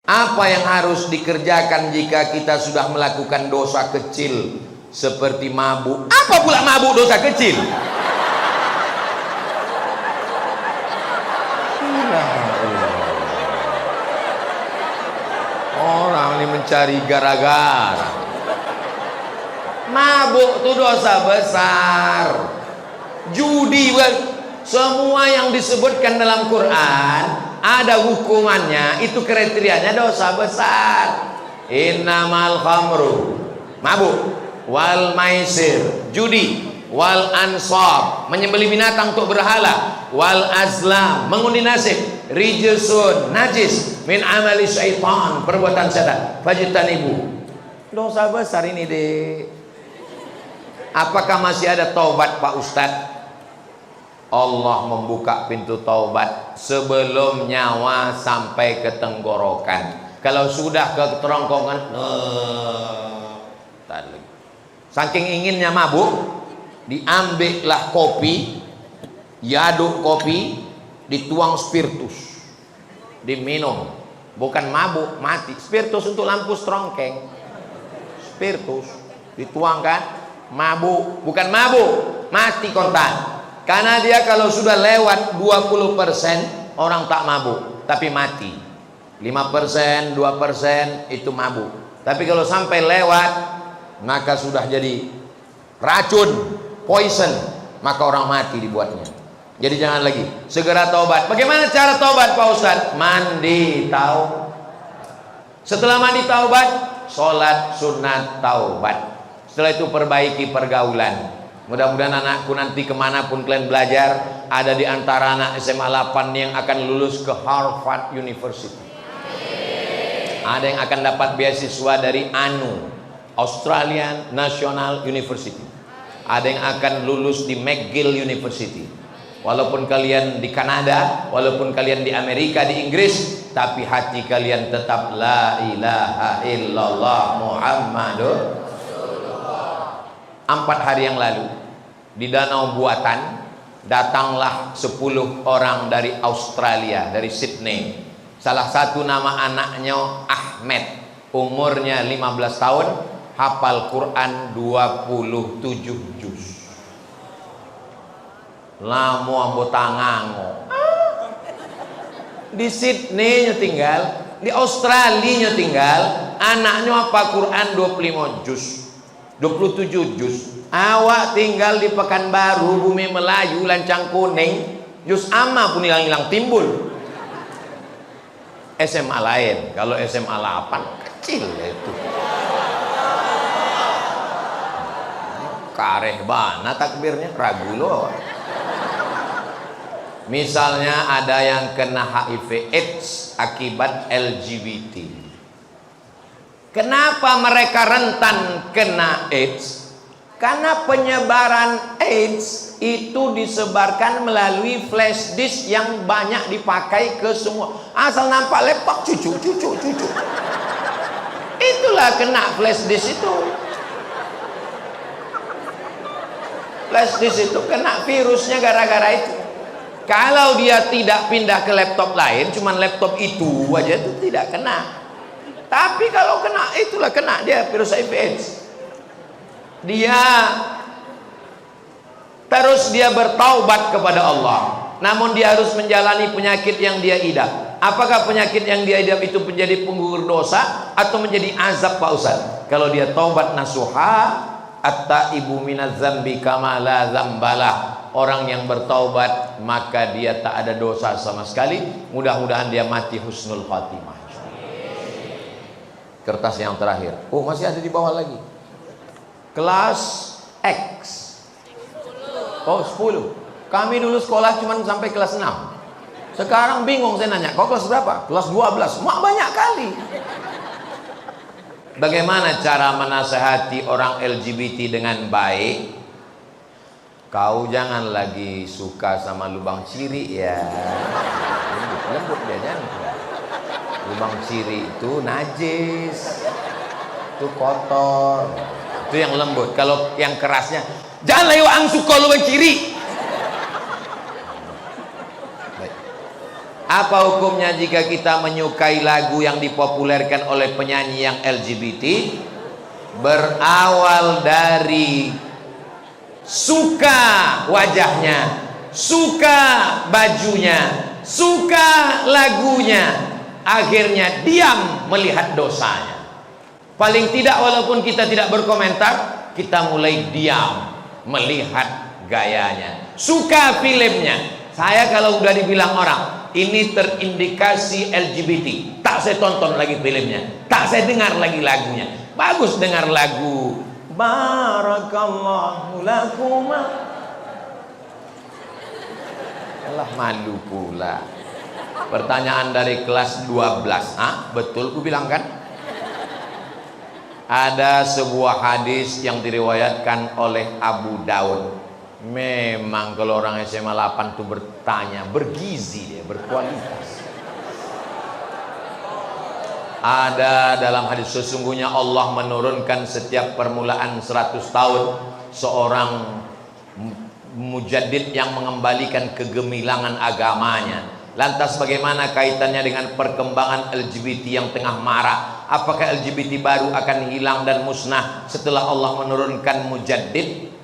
Apa yang harus dikerjakan jika kita sudah melakukan dosa kecil seperti mabuk? Apa pula mabuk dosa kecil? Orang ini mencari gara-gara. Mabuk itu dosa besar. Judi, semua yang disebutkan dalam Quran ada hukumannya, itu kriterianya dosa besar. Innamal khamru, mabuk, wal maisir, judi, wal ansab, menyembelih binatang untuk berhala, wal azlam, mengundi nasib, rijsun, najis, min amali syaitan, perbuatan setan, fajtanibu. Dosa besar ini deh. Apakah masih ada taubat Pak Ustadz? Allah membuka pintu taubat sebelum nyawa sampai ke tenggorokan. Kalau sudah ke kerongkongan, saking inginnya mabuk, diambillah kopi, diaduk kopi, dituang spiritus, diminum. Bukan mabuk, mati. Spiritus untuk lampu strongkeng. Spiritus dituangkan, mabuk, bukan mabuk, mati kontan. Karena dia kalau sudah lewat 20% orang tak mabuk, tapi mati. 5%, 2% itu mabuk. Tapi kalau sampai lewat, maka sudah jadi racun, poison, maka orang mati dibuatnya. Jadi jangan lagi, segera taubat. Bagaimana cara taubat Pak Ustadz? Mandi taubat. Setelah mandi taubat, sholat sunat taubat. Setelah itu perbaiki pergaulan. Mudah-mudahan anakku nanti kemanapun kalian belajar, ada di antara anak SMA 8 yang akan lulus ke Harvard University. Ada yang akan dapat beasiswa dari ANU, Australian National University. Ada yang akan lulus di McGill University. Walaupun kalian di Kanada, walaupun kalian di Amerika, di Inggris, tapi hati kalian tetap la ilaha illallah Muhammadur. 4 hari yang lalu di Danau Buatan datanglah 10 orang dari Australia, dari Sydney. Salah satu nama anaknya Ahmed, umurnya 15 tahun, hafal Quran 27 juz. Lamu anggota ngango. Di Sydney tinggal, di Australia tinggal, anaknya apa Quran 25 juz. 27 juz. Awak tinggal di Pekanbaru, Bumi Melayu, Lancang Kuning, juz amma pun hilang-hilang timbul. SMA lain, kalau SMA 8 kecil itu. Kareh bana takbirnya, ragu loh. Misalnya ada yang kena HIV AIDS akibat LGBT. Kenapa mereka rentan kena AIDS? Karena penyebaran AIDS itu disebarkan melalui flash disk yang banyak dipakai ke semua. Asal nampak lepak cucu. Itulah kena flash disk itu. Flash disk itu kena virusnya gara-gara itu. Kalau dia tidak pindah ke laptop lain, cuman laptop itu aja itu tidak kena. Tapi kalau kena, itulah kena dia virus HIV AIDS. Dia terus dia bertaubat kepada Allah. Namun dia harus menjalani penyakit yang dia idap. Apakah penyakit yang dia idap itu menjadi penggugur dosa atau menjadi azab Pak Ustaz? Kalau dia taubat nasuha, at-taibu minaz zambi kama la zambalah. Orang yang bertaubat maka dia tak ada dosa sama sekali. Mudah-mudahan dia mati husnul khatimah. Kertas yang terakhir. Oh, masih ada di bawah lagi. Kelas X. Oh, 10. Kami dulu sekolah cuma sampai kelas 6. Sekarang bingung saya nanya, kau kelas berapa? Kelas 12. Mak banyak kali. Bagaimana cara menasehati orang LGBT dengan baik? Kau jangan lagi suka sama lubang ciri ya. Lembut dia jangan. Lubang ciri itu najis, itu kotor, itu yang lembut. Kalau yang kerasnya, jangan lewat ang suka lubang ciri. Baik. Apa hukumnya jika kita menyukai lagu yang dipopulerkan oleh penyanyi yang LGBT? Berawal dari suka wajahnya, suka bajunya, suka lagunya, akhirnya diam melihat dosanya. Paling tidak walaupun kita tidak berkomentar, kita mulai diam melihat gayanya. Suka filmnya. Saya kalau udah dibilang orang ini terindikasi LGBT, tak saya tonton lagi filmnya, tak saya dengar lagi lagunya. Bagus dengar lagu Barakallahu lakuma. Alah, malu pula. Pertanyaan dari kelas 12. Betul ku bilang kan? Ada sebuah hadis yang diriwayatkan oleh Abu Daud. Memang kalau orang SMA 8 tuh bertanya, bergizi dia, berkualitas. Ada dalam hadis, sesungguhnya Allah menurunkan setiap permulaan 100 tahun seorang mujaddid yang mengembalikan kegemilangan agamanya. Lantas bagaimana kaitannya dengan perkembangan LGBT yang tengah marak? Apakah LGBT baru akan hilang dan musnah setelah Allah menurunkan mujaddid?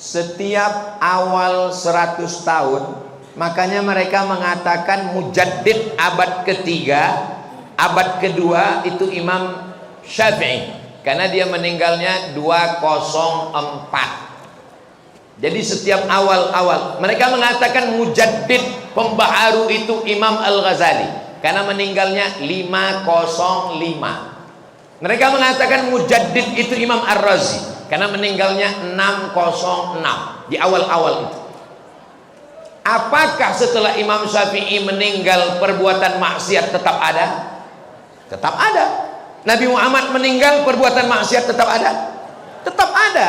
Setiap awal 100 tahun, makanya mereka mengatakan mujaddid abad ketiga, abad kedua itu Imam Syafi'i, karena dia meninggalnya 204. Jadi setiap awal-awal mereka mengatakan mujaddid pembaharu itu Imam Al-Ghazali, karena meninggalnya 505. Mereka mengatakan mujaddid itu Imam Ar-Razi, karena meninggalnya 606 di awal-awal itu. Apakah setelah Imam Syafi'i meninggal perbuatan maksiat tetap ada? Tetap ada. Nabi Muhammad meninggal perbuatan maksiat tetap ada? Tetap ada.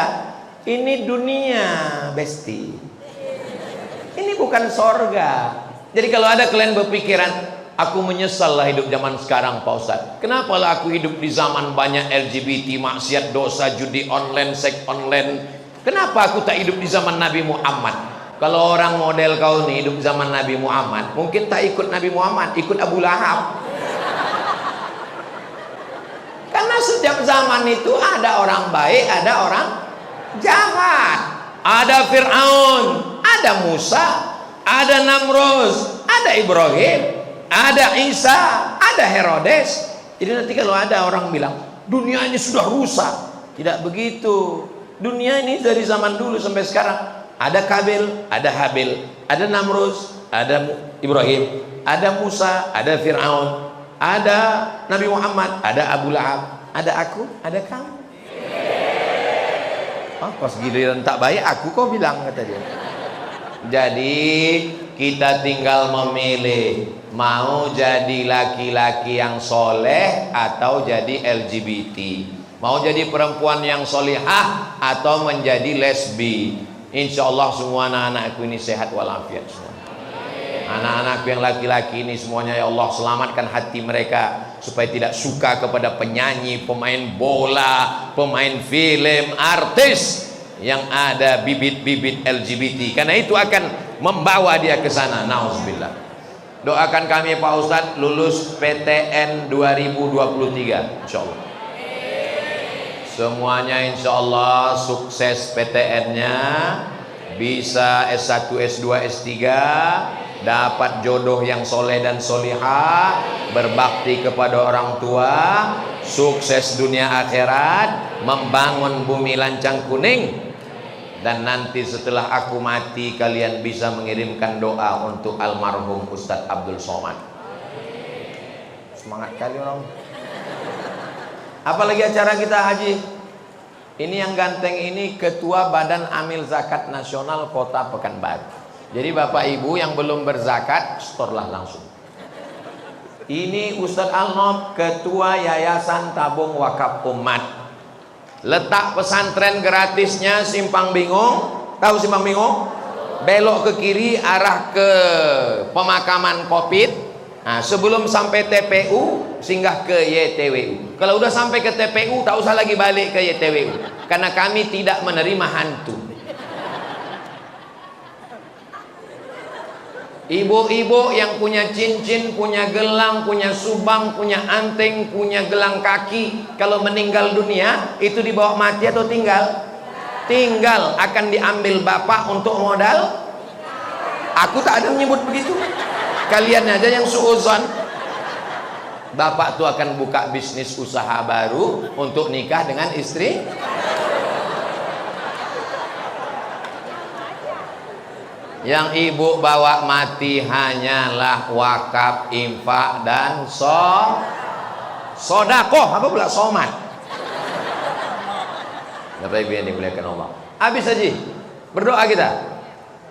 Ini dunia, besti. Ini bukan sorga. Jadi kalau ada kalian berpikiran, aku menyesal lah hidup zaman sekarang Pak Ustadz. Kenapa lah aku hidup di zaman banyak LGBT, maksiat, dosa, judi online, seks online. Kenapa aku tak hidup di zaman Nabi Muhammad? Kalau orang model kau nih hidup zaman Nabi Muhammad, mungkin tak ikut Nabi Muhammad, ikut Abu Lahab. Karena setiap zaman itu ada orang baik, ada orang jahat. Ada Fir'aun, ada Musa, ada Namrud, ada Ibrahim, ada Isa, ada Herodes. Jadi nanti kalau ada orang bilang dunia ini sudah rusak, tidak begitu. Dunia ini dari zaman dulu sampai sekarang ada Kabil, ada Habil, ada Namrud, ada Ibrahim, ada Musa, ada Fir'aun, ada Nabi Muhammad, ada Abu Lahab, ada aku, ada kamu. Pas giliran tak baik aku kau bilang, kata dia. Jadi kita tinggal memilih mau jadi laki-laki yang soleh atau jadi LGBT, mau jadi perempuan yang solihah atau menjadi lesbi. Insya Allah semua anak-anakku ini sehat walafiat semua. Anak-anakku yang laki-laki ini semuanya ya Allah selamatkan hati mereka supaya tidak suka kepada penyanyi, pemain bola, pemain film, artis yang ada bibit-bibit LGBT, karena itu akan membawa dia ke sana. Nauzubillah. Doakan kami Pak Ustadz lulus PTN 2023 insya Allah. Semuanya insya Allah sukses PTN-nya, bisa S1, S2, S3, dapat jodoh yang soleh dan solihah, berbakti kepada orang tua, sukses dunia akhirat, membangun bumi lancang kuning. Dan nanti setelah aku mati kalian bisa mengirimkan doa untuk almarhum Ustadz Abdul Somad. Semangat kali orang. Apalagi acara kita haji. Ini yang ganteng ini Ketua Badan Amil Zakat Nasional Kota Pekanbaru. Jadi Bapak Ibu yang belum berzakat, setorlah langsung. Ini Ustadz Alnob, Ketua Yayasan Tabung Wakaf Umat. Letak pesantren gratisnya Simpang Bingung. Tahu Simpang Bingung? Belok ke kiri arah ke pemakaman Kopit. Nah, sebelum sampai TPU singgah ke YTWU. Kalau udah sampai ke TPU tak usah lagi balik ke YTWU, karena kami tidak menerima hantu. Ibu-ibu yang punya cincin, punya gelang, punya subang, punya anting, punya gelang kaki, kalau meninggal dunia itu dibawa mati atau tinggal? Tinggal. Akan diambil bapak untuk modal. Aku tak ada menyebut begitu. Kalian aja yang suuzon. Bapak tuh akan buka bisnis usaha baru untuk nikah dengan istri. Yang ibu bawa mati hanyalah wakaf, infak, dan sodakoh. Apa pula somat? Bapak ibu yang dimuliakan Allah. Habis aja berdoa kita.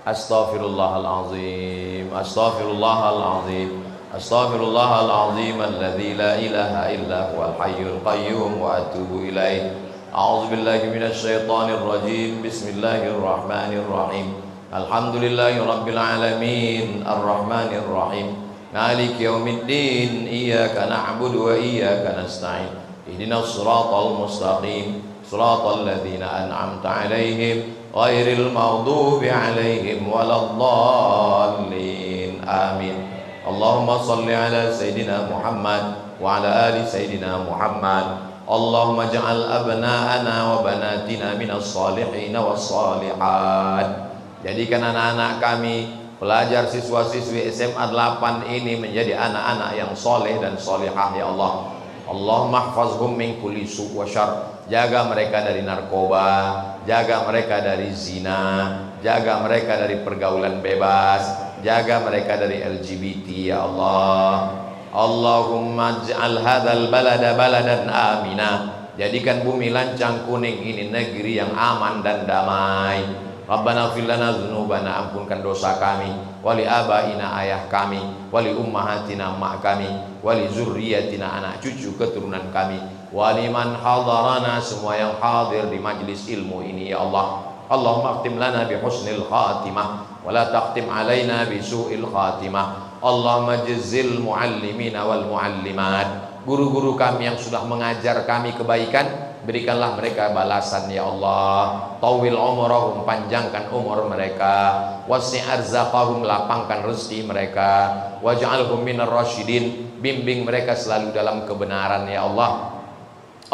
Astaghfirullahalazim, astaghfirullahalazim, astaghfirullahalazim alladzi la ilaha illa huwal hayyul qayyum wa atubu ilaih. A'udzubillahi minasyaitonir rajim. Bismillahirrahmanirrahim. Alhamdulillahi rabbil alamin, arrahmanir rahim, maliki yaumiddin, iyyaka na'budu wa iyyaka nasta'in, ihdinas siratal mustaqim, siratal ladzina an'amta 'alaihim ghairil maghdubi 'alaihim waladdallin. Amin. Allahumma shalli ala sayidina Muhammad wa ala ali sayidina Muhammad. Allahumma ja'al abna'ana wa banatina minas salihin was salihat. Jadikan anak-anak kami, pelajar siswa-siswi SMA 8 ini menjadi anak-anak yang soleh dan solehah ya Allah. Allahumma hfazhum min kulli su' wa syarr. Jaga mereka dari narkoba, jaga mereka dari zina, jaga mereka dari pergaulan bebas, jaga mereka dari LGBT ya Allah. Allahumma ij'al hadzal balada baladan amina. Jadikan bumi Lancang Kuning ini negeri yang aman dan damai. Rabbana fir lana dzunubana, ampunkan dosa kami, wali abaina ayah kami, wali ummahatina emak kami, wali zurriyatina anak cucu keturunan kami, wali man hadarana, semua yang hadir di majlis ilmu ini ya Allah. Allahumma khtim lana bi husnil khatimah wa la taqtim alaina bi su'il khatimah. Allahumma jazzil muallimina wal muallimat. Guru-guru kami yang sudah mengajar kami kebaikan, berikanlah mereka balasan ya Allah. Tawil umurahum, panjangkan umur mereka. Wasi' arzaqahum, lapangkan rezeki mereka. Waj'alhum minar rasyidin, bimbing mereka selalu dalam kebenaran ya Allah.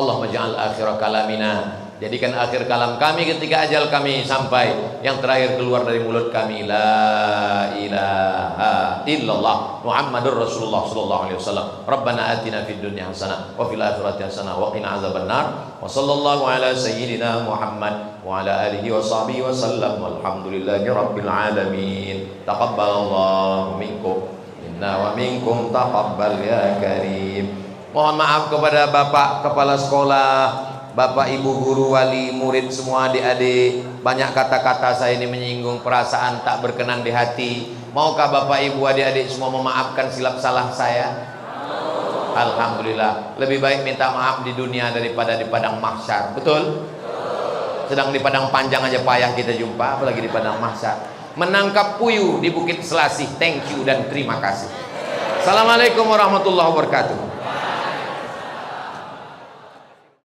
Allahumma ja'al akhir kalamina, jadikan akhir kalam kami ketika ajal kami sampai, yang terakhir keluar dari mulut kami, la ilaha illallah Muhammadur Rasulullah sallallahu alaihi wasallam. Rabbana atina fid dunya hasanah wa fil akhirati hasanah wa qina azabannar. Wa sallallahu ala sayyidina Muhammad wa ala alihi wa sahbihi wa sallam. Walhamdulillahi rabbil alamin. Taqabbalallahu minkum minna wa minkum taqabbal ya karim. Mohon maaf kepada Bapak Kepala Sekolah, Bapak Ibu Guru, wali, murid, semua adik-adik. Banyak kata-kata saya ini menyinggung perasaan tak berkenan di hati. Maukah Bapak Ibu adik-adik semua memaafkan silap salah saya? Alhamdulillah. Lebih baik minta maaf di dunia daripada di padang mahsyar. Betul? Sedang di padang panjang aja payah kita jumpa, apalagi di padang mahsyar. Menangkap puyuh di Bukit Selasih. Thank you dan terima kasih. Assalamualaikum warahmatullahi wabarakatuh.